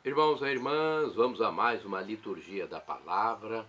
Irmãos e irmãs, vamos a mais uma liturgia da palavra.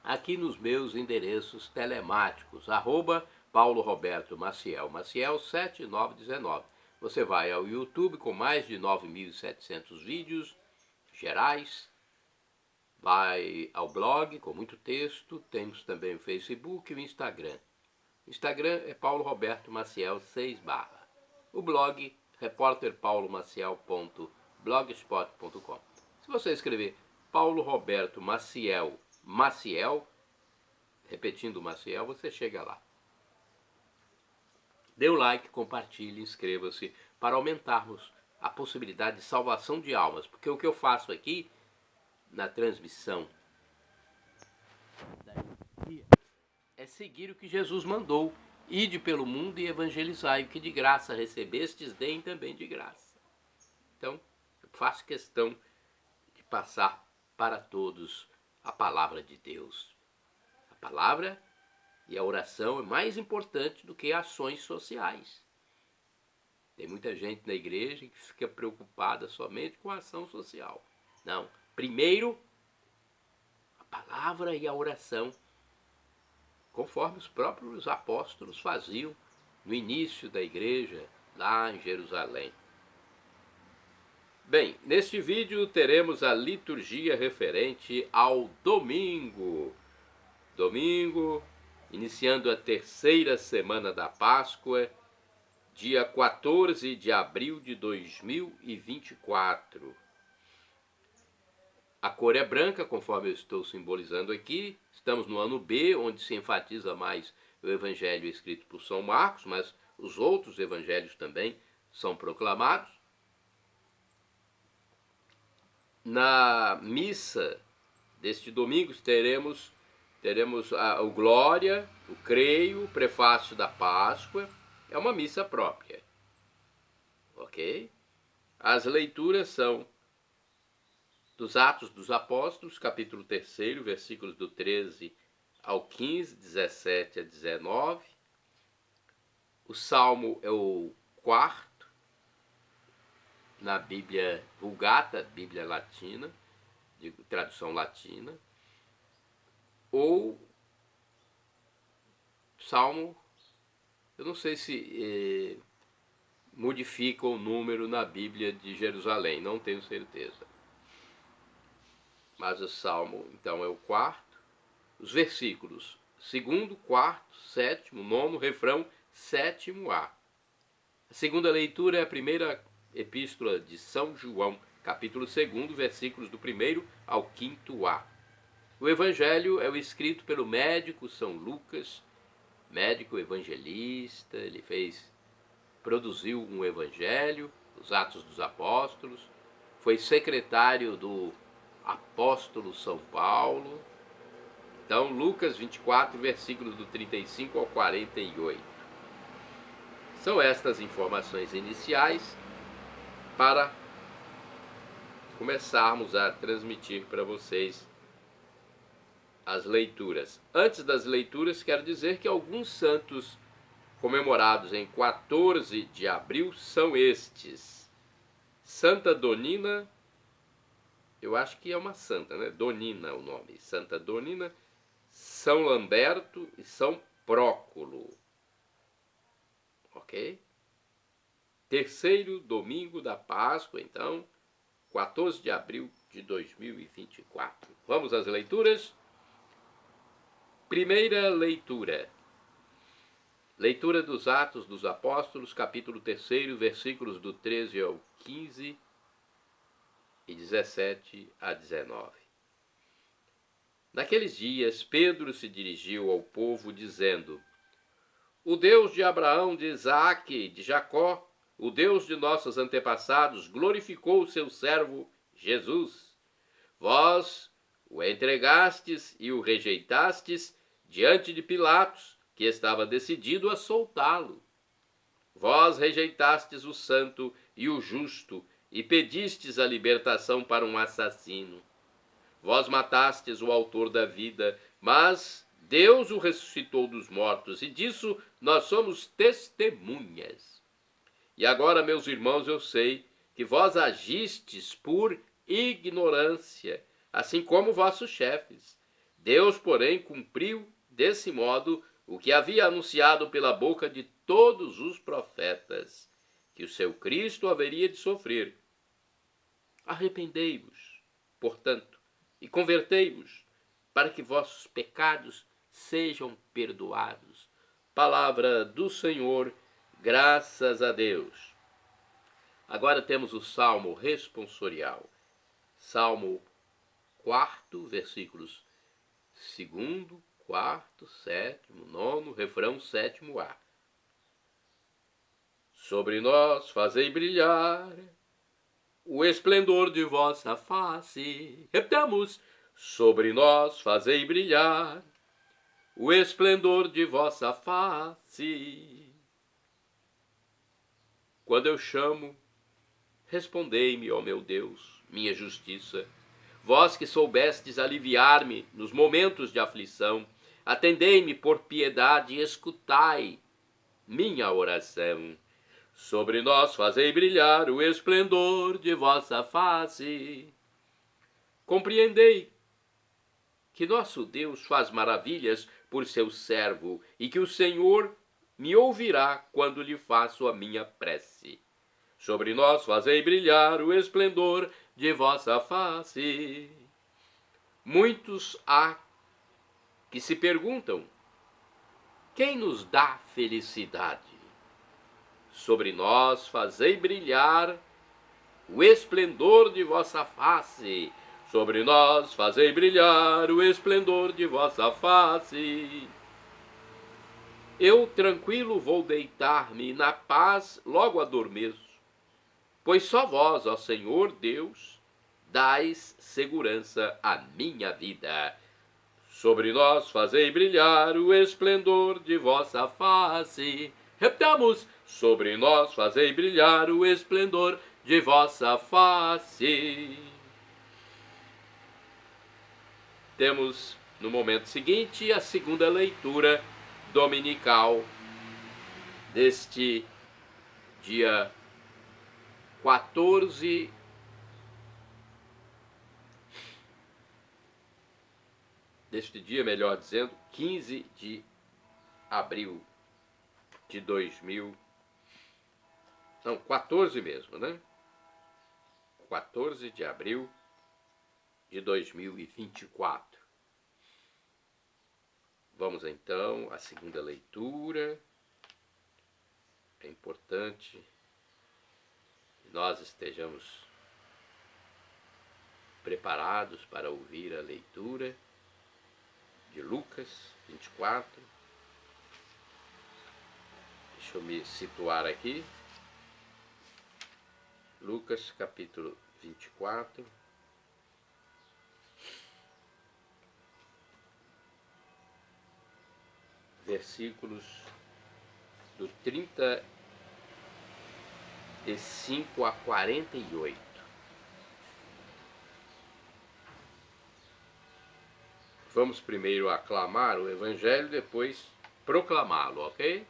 Aqui nos meus endereços telemáticos, Paulo Roberto Maciel, Maciel 7919. Você vai ao YouTube com mais de 9.700 vídeos gerais, vai ao blog com muito texto, temos também o Facebook e o Instagram. O Instagram é Paulo Roberto Maciel 6 barra. O blog repórterpaulomaciel.blogspot.com. Se você escrever Paulo Roberto Maciel, repetindo Maciel, você chega lá. Dê o like, compartilhe, inscreva-se para aumentarmos a possibilidade de salvação de almas, porque o que eu faço aqui na transmissão da liturgia é seguir o que Jesus mandou: ide pelo mundo e evangelizai, o que de graça recebestes, deem também de graça. Então, eu faço questão de passar para todos a palavra de Deus. A palavra e a oração é mais importante do que ações sociais. Tem muita gente na igreja que fica preocupada somente com a ação social. Não, primeiro a palavra e a oração, conforme os próprios apóstolos faziam no início da igreja, lá em Jerusalém. Bem, neste vídeo teremos a liturgia referente ao domingo. Domingo, iniciando a terceira semana da Páscoa, dia 14 de abril de 2024. A cor é branca, conforme eu estou simbolizando aqui. Estamos no ano B, onde se enfatiza mais o evangelho escrito por São Marcos, mas os outros evangelhos também são proclamados. Na missa deste domingo teremos o Glória, o Creio, o Prefácio da Páscoa. É uma missa própria, ok? As leituras são dos Atos dos Apóstolos, capítulo 3, versículos do 13 ao 15, 17 a 19. O Salmo é o 4º, na Bíblia Vulgata, Bíblia Latina, de tradução latina. Ou Salmo, eu não sei se modifica o número na Bíblia de Jerusalém, não tenho certeza. Mas o Salmo, então, é o 4º. Os versículos 2º, 4º, 7º, 9º, refrão 7º-A. A segunda leitura é a primeira epístola de São João, capítulo 2, versículos do 1º ao 5º-A. O evangelho é o escrito pelo médico São Lucas, médico evangelista. Ele produziu um evangelho, os Atos dos Apóstolos, foi secretário do apóstolo São Paulo. Então, Lucas 24, versículos do 35 ao 48. São estas informações iniciais para começarmos a transmitir para vocês as leituras. Antes das leituras, quero dizer que alguns santos comemorados em 14 de abril são estes: Santa Donina, eu acho que é uma santa, né? Donina o nome. Santa Donina, São Lamberto e São Próculo. Ok? Terceiro domingo da Páscoa, então, 14 de abril de 2024. Vamos às leituras? Primeira leitura. Leitura dos Atos dos Apóstolos, capítulo 3, versículos do 13 ao 15 e 17 a 19. Naqueles dias, Pedro se dirigiu ao povo, dizendo: O Deus de Abraão, de Isaque e de Jacó, o Deus de nossos antepassados, glorificou o seu servo Jesus. Vós o entregastes e o rejeitastes diante de Pilatos, que estava decidido a soltá-lo. Vós rejeitastes o santo e o justo e pedistes a libertação para um assassino. Vós matastes o autor da vida, mas Deus o ressuscitou dos mortos, e disso nós somos testemunhas. E agora, meus irmãos, eu sei que vós agistes por ignorância, assim como vossos chefes. Deus, porém, cumpriu desse modo o que havia anunciado pela boca de todos os profetas, que o seu Cristo haveria de sofrer. Arrependei-vos, portanto, e convertei-vos, para que vossos pecados sejam perdoados. Palavra do Senhor, graças a Deus. Agora temos o Salmo responsorial. Salmo 4, versículos 2º, 4º, 7º, 9º, refrão 7º-A. Sobre nós fazei brilhar o esplendor de vossa face. Repetamos. Sobre nós fazei brilhar o esplendor de vossa face. Quando eu chamo, respondei-me, ó meu Deus, minha justiça. Vós que soubestes aliviar-me nos momentos de aflição, atendei-me por piedade e escutai minha oração. Sobre nós fazei brilhar o esplendor de vossa face. Compreendei que nosso Deus faz maravilhas por seu servo e que o Senhor me ouvirá quando lhe faço a minha prece. Sobre nós fazei brilhar o esplendor de vossa face. Muitos há que se perguntam: quem nos dá felicidade? Sobre nós fazei brilhar o esplendor de vossa face. Sobre nós fazei brilhar o esplendor de vossa face. Eu tranquilo vou deitar-me, na paz logo adormeço, pois só vós, ó Senhor Deus, dais segurança à minha vida. Sobre nós fazei brilhar o esplendor de vossa face. Repetamos. Sobre nós fazei brilhar o esplendor de vossa face. Temos no momento seguinte a segunda leitura dominical deste dia 14 deste dia, melhor dizendo, 15 de abril de 14 mesmo, né? 14 de abril de 2024. Vamos então à segunda leitura. É importante que nós estejamos preparados para ouvir a leitura de Lucas 24. Deixa eu me situar aqui. Lucas capítulo 24. Versículos do 35 a 48. Vamos primeiro aclamar o Evangelho, depois proclamá-lo, ok?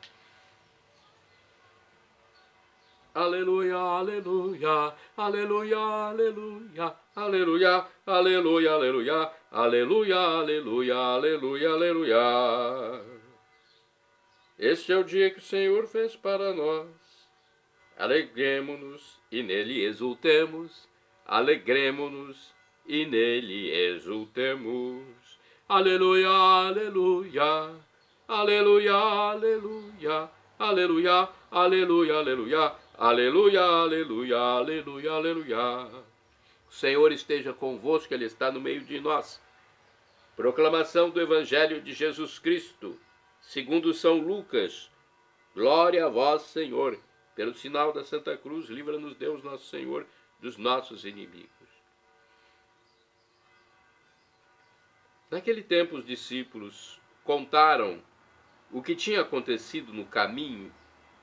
Aleluia, aleluia, aleluia, aleluia, aleluia, aleluia, aleluia, aleluia, aleluia, aleluia, aleluia. Este é o dia que o Senhor fez para nós. Alegremo-nos e nele exultemos. Alegremo-nos e nele exultemos. Aleluia, aleluia, aleluia, aleluia, aleluia, aleluia, aleluia, aleluia, aleluia, aleluia, aleluia. O Senhor esteja convosco, Ele está no meio de nós. Proclamação do Evangelho de Jesus Cristo, segundo São Lucas. Glória a vós, Senhor. Pelo sinal da Santa Cruz, livra-nos Deus nosso Senhor dos nossos inimigos. Naquele tempo, os discípulos contaram o que tinha acontecido no caminho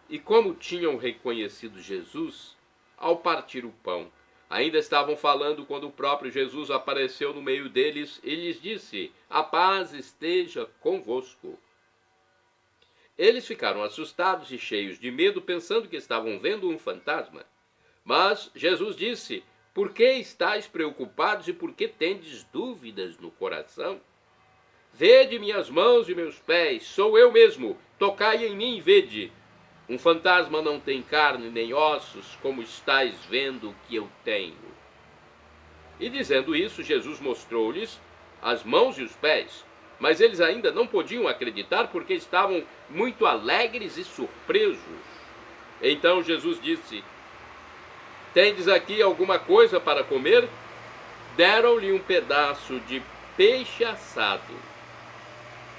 e como tinham reconhecido Jesus ao partir o pão. Ainda estavam falando quando o próprio Jesus apareceu no meio deles e lhes disse: a paz esteja convosco. Eles ficaram assustados e cheios de medo, pensando que estavam vendo um fantasma. Mas Jesus disse: por que estáis preocupados e por que tendes dúvidas no coração? Vede minhas mãos e meus pés, sou eu mesmo, tocai em mim e vede. Um fantasma não tem carne nem ossos, como estáis vendo que eu tenho. E dizendo isso, Jesus mostrou-lhes as mãos e os pés. Mas eles ainda não podiam acreditar porque estavam muito alegres e surpresos. Então Jesus disse: tendes aqui alguma coisa para comer? Deram-lhe um pedaço de peixe assado.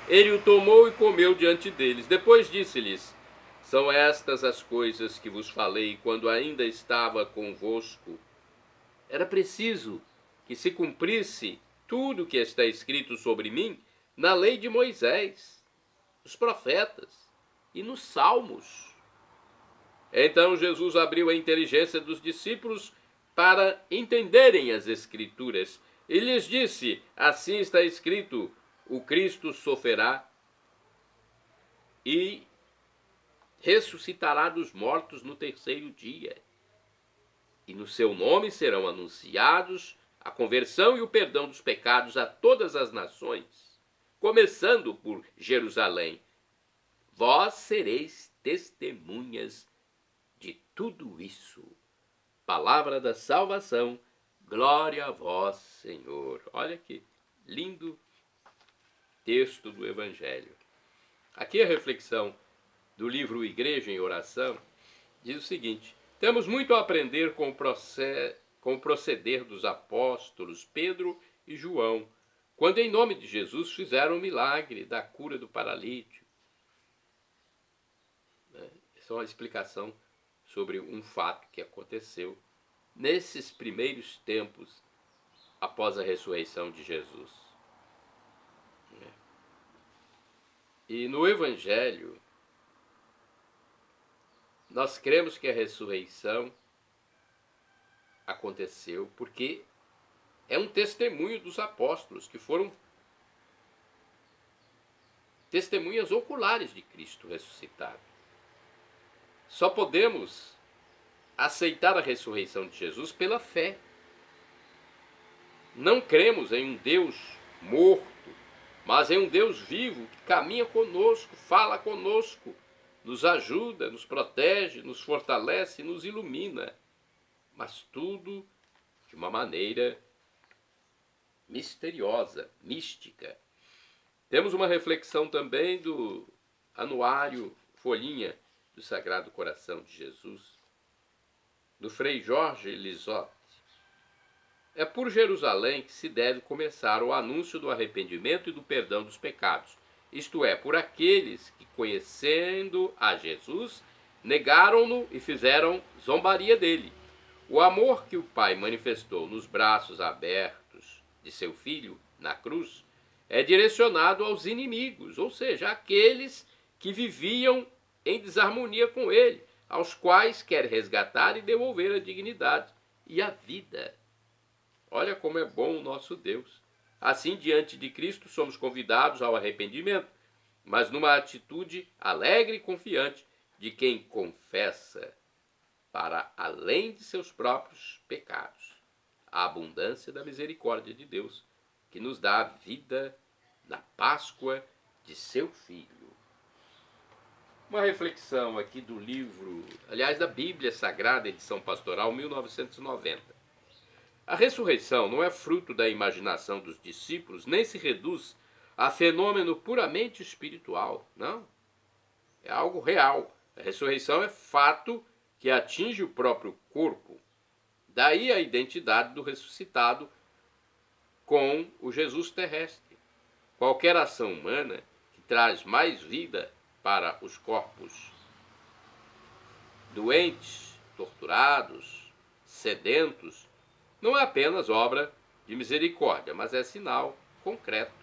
Ele o tomou e comeu diante deles. Depois disse-lhes: são estas as coisas que vos falei quando ainda estava convosco. Era preciso que se cumprisse tudo o que está escrito sobre mim na lei de Moisés, nos profetas e nos salmos. Então Jesus abriu a inteligência dos discípulos para entenderem as Escrituras e lhes disse: assim está escrito, o Cristo sofrerá e ressuscitará dos mortos no terceiro dia. E no seu nome serão anunciados a conversão e o perdão dos pecados a todas as nações, começando por Jerusalém. Vós sereis testemunhas de tudo isso. Palavra da salvação, glória a vós, Senhor. Olha que lindo texto do Evangelho. Aqui a reflexão do livro Igreja em Oração diz o seguinte: temos muito a aprender com o proceder dos apóstolos Pedro e João, quando em nome de Jesus fizeram o milagre da cura do paralítico. Essa é uma explicação sobre um fato que aconteceu nesses primeiros tempos após a ressurreição de Jesus. E no Evangelho, nós cremos que a ressurreição aconteceu porque é um testemunho dos apóstolos, que foram testemunhas oculares de Cristo ressuscitado. Só podemos aceitar a ressurreição de Jesus pela fé. Não cremos em um Deus morto, mas em um Deus vivo que caminha conosco, fala conosco, nos ajuda, nos protege, nos fortalece, nos ilumina. Mas tudo de uma maneira misteriosa, mística. Temos uma reflexão também do anuário Folhinha do Sagrado Coração de Jesus, do Frei Jorge Lizotte. É por Jerusalém que se deve começar o anúncio do arrependimento e do perdão dos pecados, isto é, por aqueles que, conhecendo a Jesus, negaram-no e fizeram zombaria dele. O amor que o Pai manifestou nos braços abertos de seu Filho na cruz é direcionado aos inimigos, ou seja, àqueles que viviam em desarmonia com ele, aos quais quer resgatar e devolver a dignidade e a vida. Olha como é bom o nosso Deus. Assim, diante de Cristo, somos convidados ao arrependimento, mas numa atitude alegre e confiante de quem confessa, para além de seus próprios pecados, a abundância da misericórdia de Deus, que nos dá a vida na Páscoa de seu Filho. Uma reflexão aqui do livro, aliás, da Bíblia Sagrada, edição pastoral, 1990. A ressurreição não é fruto da imaginação dos discípulos, nem se reduz a fenômeno puramente espiritual, não. É algo real. A ressurreição é fato que atinge o próprio corpo. Daí a identidade do ressuscitado com o Jesus terrestre. Qualquer ação humana que traz mais vida para os corpos doentes, torturados, sedentos, não é apenas obra de misericórdia, mas é sinal concreto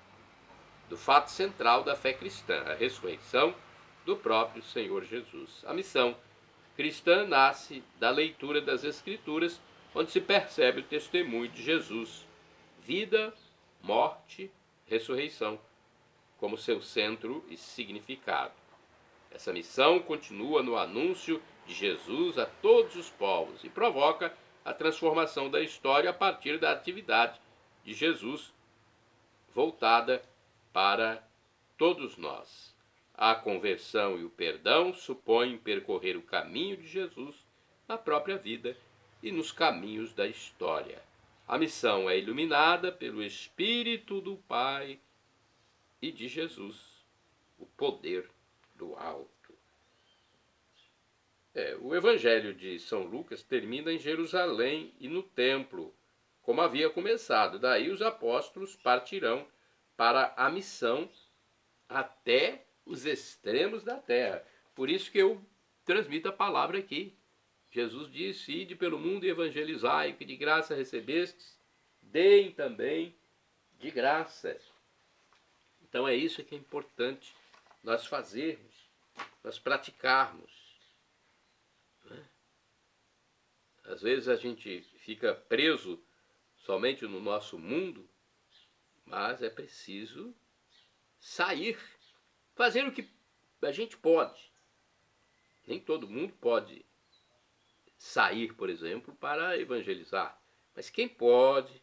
do fato central da fé cristã, a ressurreição do próprio Senhor Jesus. A missão cristã nasce da leitura das Escrituras, onde se percebe o testemunho de Jesus, vida, morte, ressurreição, como seu centro e significado. Essa missão continua no anúncio de Jesus a todos os povos e provoca a transformação da história a partir da atividade de Jesus voltada para todos nós. A conversão e o perdão supõem percorrer o caminho de Jesus na própria vida e nos caminhos da história. A missão é iluminada pelo Espírito do Pai e de Jesus, o poder do alto. O Evangelho de São Lucas termina em Jerusalém e no templo, como havia começado. Daí os apóstolos partirão para a missão até os extremos da terra. Por isso que eu transmito a palavra aqui. Jesus disse: ide pelo mundo e evangelizai, o que de graça recebestes, deem também de graça. Então é isso que é importante nós fazermos, nós praticarmos. Às vezes a gente fica preso somente no nosso mundo, mas é preciso sair, fazer o que a gente pode. Nem todo mundo pode sair, por exemplo, para evangelizar. Mas quem pode,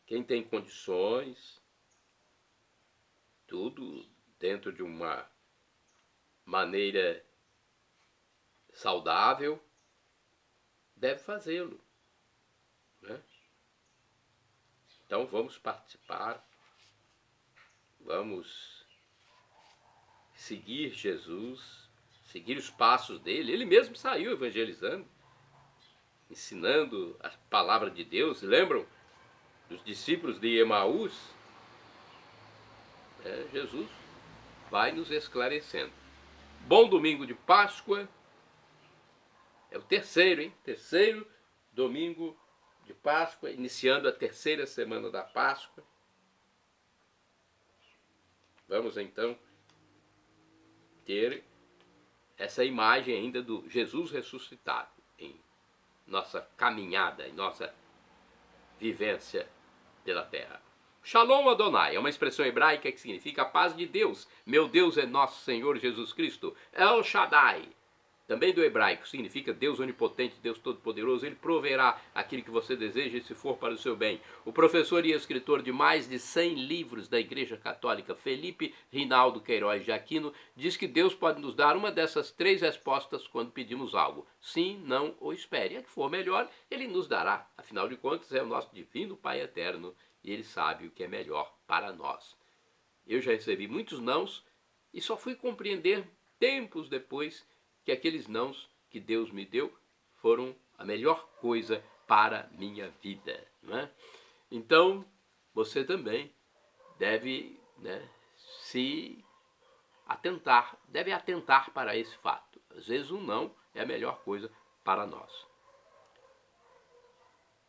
quem tem condições, tudo dentro de uma maneira saudável, deve fazê-lo, né? Então vamos participar, vamos seguir Jesus, seguir os passos dele. Ele mesmo saiu evangelizando, ensinando a palavra de Deus. Lembram dos discípulos de Emaús? Jesus vai nos esclarecendo. Bom domingo de Páscoa. É o terceiro, hein? Terceiro domingo de Páscoa, iniciando a terceira semana da Páscoa. Vamos então ter essa imagem ainda do Jesus ressuscitado em nossa caminhada, em nossa vivência pela terra. Shalom Adonai é uma expressão hebraica que significa a paz de Deus. Meu Deus é nosso Senhor Jesus Cristo. El Shaddai, também do hebraico, significa Deus onipotente, Deus todo-poderoso. Ele proverá aquilo que você deseja, se for para o seu bem. O professor e escritor de mais de 100 livros da Igreja Católica, Felipe Rinaldo Queiroz de Aquino, diz que Deus pode nos dar uma dessas 3 respostas quando pedimos algo: sim, não ou espere. E a que for melhor, Ele nos dará. Afinal de contas, é o nosso divino Pai eterno e Ele sabe o que é melhor para nós. Eu já recebi muitos nãos e só fui compreender tempos depois que aqueles nãos que Deus me deu foram a melhor coisa para minha vida, não é? Então, você também deve, se atentar, deve atentar para esse fato. Às vezes um não é a melhor coisa para nós.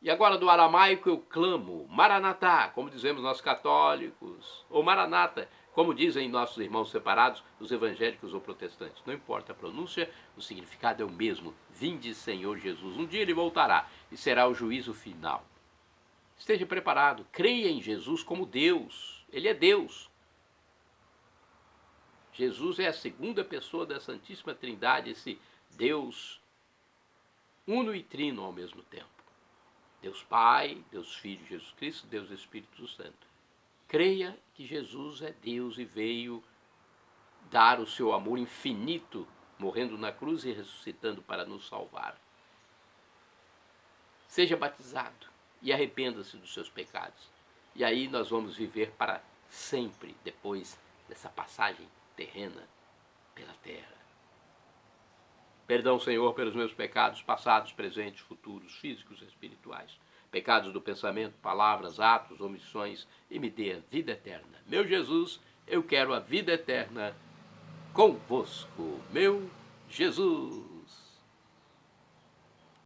E agora do aramaico eu clamo, Maranatá, como dizemos nós católicos, ou Maranata, como dizem nossos irmãos separados, os evangélicos ou protestantes. Não importa a pronúncia, o significado é o mesmo. Vinde, Senhor Jesus. Um dia ele voltará e será o juízo final. Esteja preparado, creia em Jesus como Deus. Ele é Deus. Jesus é a segunda pessoa da Santíssima Trindade, esse Deus uno e trino ao mesmo tempo. Deus Pai, Deus Filho, Jesus Cristo, Deus Espírito Santo. Creia que Jesus é Deus e veio dar o seu amor infinito, morrendo na cruz e ressuscitando para nos salvar. Seja batizado e arrependa-se dos seus pecados. E aí nós vamos viver para sempre depois dessa passagem terrena pela terra. Perdão, Senhor, pelos meus pecados passados, presentes, futuros, físicos e espirituais. Pecados do pensamento, palavras, atos, omissões, e me dê a vida eterna. Meu Jesus, eu quero a vida eterna convosco. Meu Jesus.